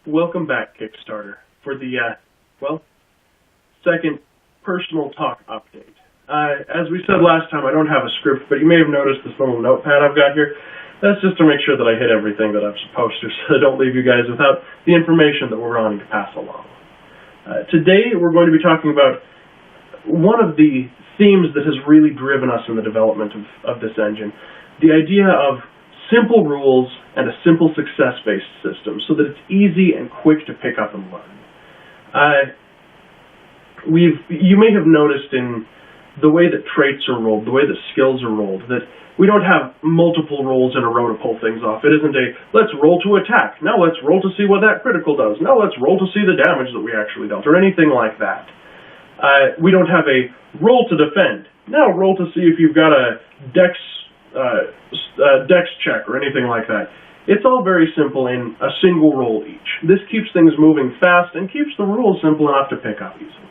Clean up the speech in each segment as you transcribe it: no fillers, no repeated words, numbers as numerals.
Welcome back, Kickstarter, for the, second personal talk update. As we said last time, I don't have a script, but you may have noticed this little notepad I've got here. That's just to make sure that I hit everything that I'm supposed to, so I don't leave you guys without the information that we're wanting to pass along. Today, we're going to be talking about one of the themes that has really driven us in the development of this engine, the idea of simple rules and a simple success-based system so that it's easy and quick to pick up and learn. You may have noticed in the way that traits are rolled, the way that skills are rolled, that we don't have multiple rolls in a row to pull things off. It isn't a, let's roll to attack, now let's roll to see what that critical does, now let's roll to see the damage that we actually dealt, or anything like that. We don't have a roll to defend, now roll to see if you've got a dex check or anything like that. It's all very simple in a single roll each. This keeps things moving fast and keeps the rules simple enough to pick up easily.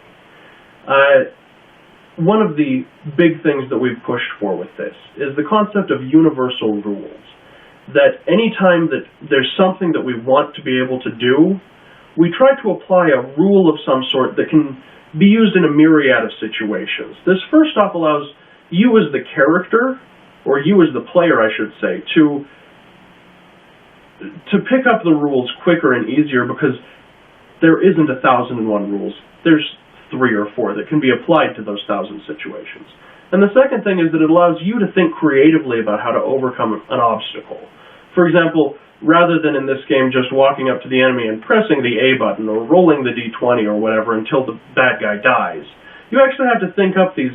One of the big things that we've pushed for with this is the concept of universal rules. That any time that there's something that we want to be able to do, we try to apply a rule of some sort that can be used in a myriad of situations. This first off allows you as the character, or you as the player, I should say, to pick up the rules quicker and easier because there isn't 1,001 rules. There's 3 or 4 that can be applied to those 1,000 situations. And the second thing is that it allows you to think creatively about how to overcome an obstacle. For example, rather than in this game just walking up to the enemy and pressing the A button or rolling the D20 or whatever until the bad guy dies, you actually have to think up these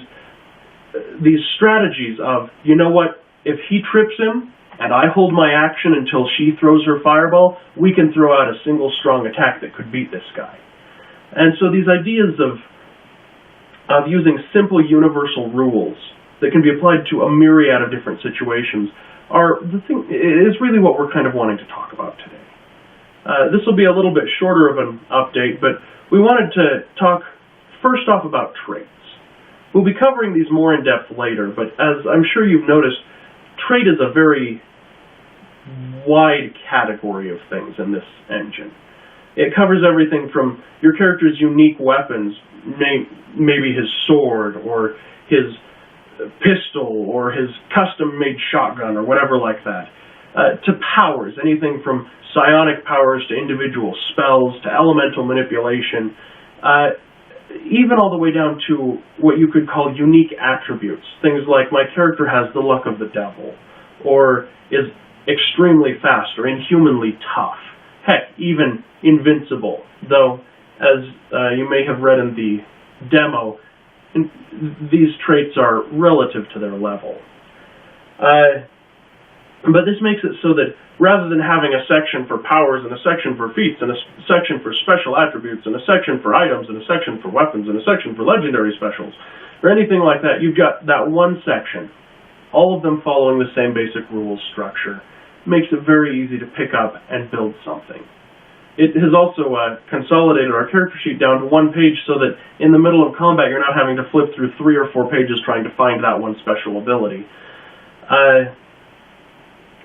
strategies of, you know what, if he trips him and I hold my action until she throws her fireball, we can throw out a single strong attack that could beat this guy. And so these ideas of using simple universal rules that can be applied to a myriad of different situations is really what we're kind of wanting to talk about today. This will be a little bit shorter of an update, but we wanted to talk first off about traits. We'll be covering these more in depth later, but as I'm sure you've noticed, trait is a very wide category of things in this engine. It covers everything from your character's unique weapons, maybe his sword, or his pistol, or his custom-made shotgun, or whatever like that, to powers, anything from psionic powers to individual spells to elemental manipulation, even all the way down to what you could call unique attributes. Things like my character has the luck of the devil, or is extremely fast or inhumanly tough. Heck, even invincible, though, as you may have read in the demo, these traits are relative to their level. But this makes it so that rather than having a section for powers and a section for feats and a section for special attributes and a section for items and a section for weapons and a section for legendary specials or anything like that, you've got that one section, all of them following the same basic rules structure. Makes it very easy to pick up and build something. It has also consolidated our character sheet down to one page so that in the middle of combat you're not having to flip through 3 or 4 pages trying to find that one special ability.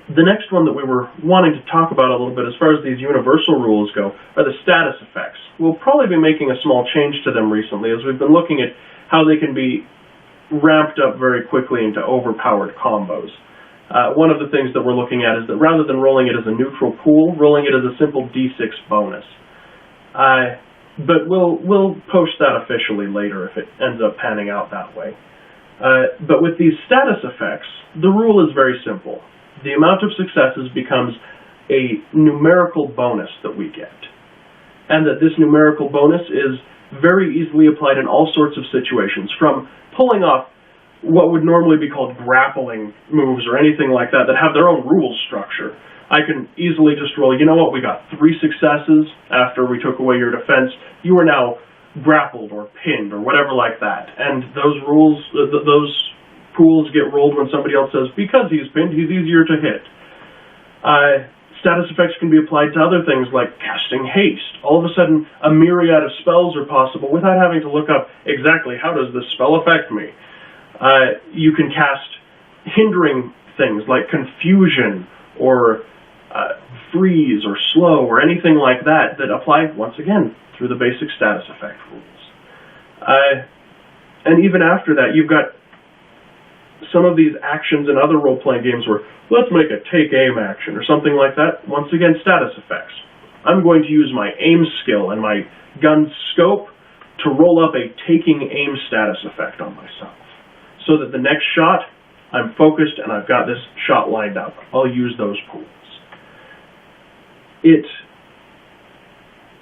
The next one that we were wanting to talk about a little bit as far as these universal rules go are the status effects. We'll probably be making a small change to them recently as we've been looking at how they can be ramped up very quickly into overpowered combos. One of the things that we're looking at is that rather than rolling it as a neutral pool, rolling it as a simple D6 bonus. But we'll post that officially later if it ends up panning out that way. But with these status effects, the rule is very simple. The amount of successes becomes a numerical bonus that we get. And that this numerical bonus is very easily applied in all sorts of situations, from pulling off what would normally be called grappling moves or anything like that that have their own rules structure. I can easily just roll, you know what, we got 3 successes after we took away your defense. You are now grappled or pinned or whatever like that. And those rules, those pools get rolled when somebody else says, because he's pinned, he's easier to hit. Status effects can be applied to other things like casting haste. All of a sudden, a myriad of spells are possible without having to look up exactly how does this spell affect me. You can cast hindering things like confusion or freeze or slow or anything like that that apply, once again, through the basic status effect rules. And even after that, you've got some of these actions in other role-playing games where, let's make a take-aim action or something like that. Once again, status effects. I'm going to use my aim skill and my gun scope to roll up a taking aim status effect on myself, so that the next shot, I'm focused and I've got this shot lined up. I'll use those pools. It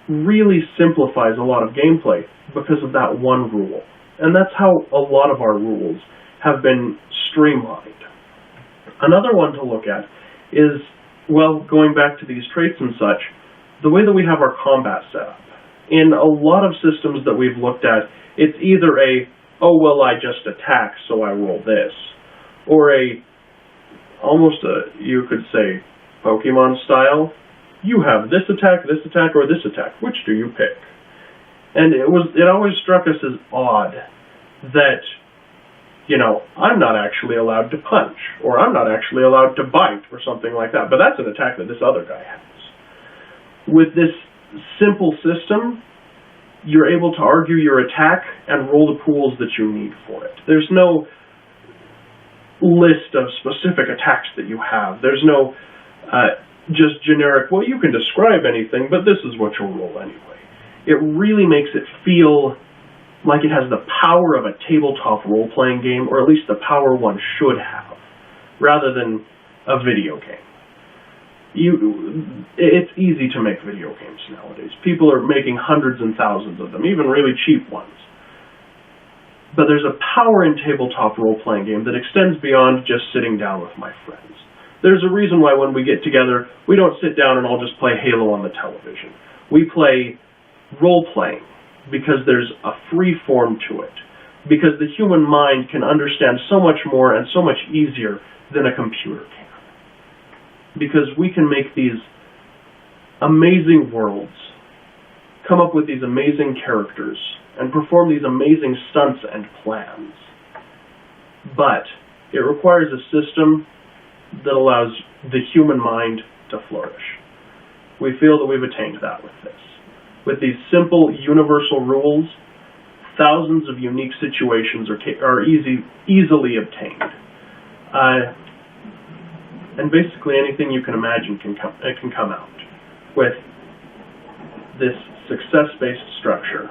really simplifies a lot of gameplay because of that one rule. And that's how a lot of our rules have been streamlined. Another one to look at is, well, going back to these traits and such, the way that we have our combat set up. In a lot of systems that we've looked at, it's either a, oh, well, I just attack, so I roll this, or almost you could say, Pokemon style, you have this attack, or this attack, which do you pick? And it always struck us as odd that, I'm not actually allowed to punch, or I'm not actually allowed to bite, or something like that, but that's an attack that this other guy has. With this simple system, you're able to argue your attack and roll the pools that you need for it. There's no list of specific attacks that you have. There's no just generic, well, you can describe anything, but this is what you'll roll anyway. It really makes it feel like it has the power of a tabletop role-playing game, or at least the power one should have, rather than a video game. It's easy to make video games nowadays. People are making hundreds and thousands of them, even really cheap ones. But there's a power in tabletop role-playing game that extends beyond just sitting down with my friends. There's a reason why when we get together, we don't sit down and all just play Halo on the television. We play role-playing because there's a free form to it. Because the human mind can understand so much more and so much easier than a computer can. Because we can make these amazing worlds, come up with these amazing characters, and perform these amazing stunts and plans. But it requires a system that allows the human mind to flourish. We feel that we've attained that with this. With these simple, universal rules, thousands of unique situations are easily obtained. And basically anything you can imagine can come out with this success-based structure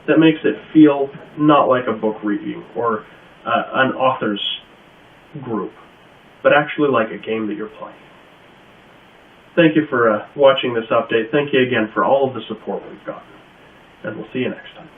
that makes it feel not like a book reading or an author's group, but actually like a game that you're playing. Thank you for watching this update. Thank you again for all of the support we've gotten, and we'll see you next time.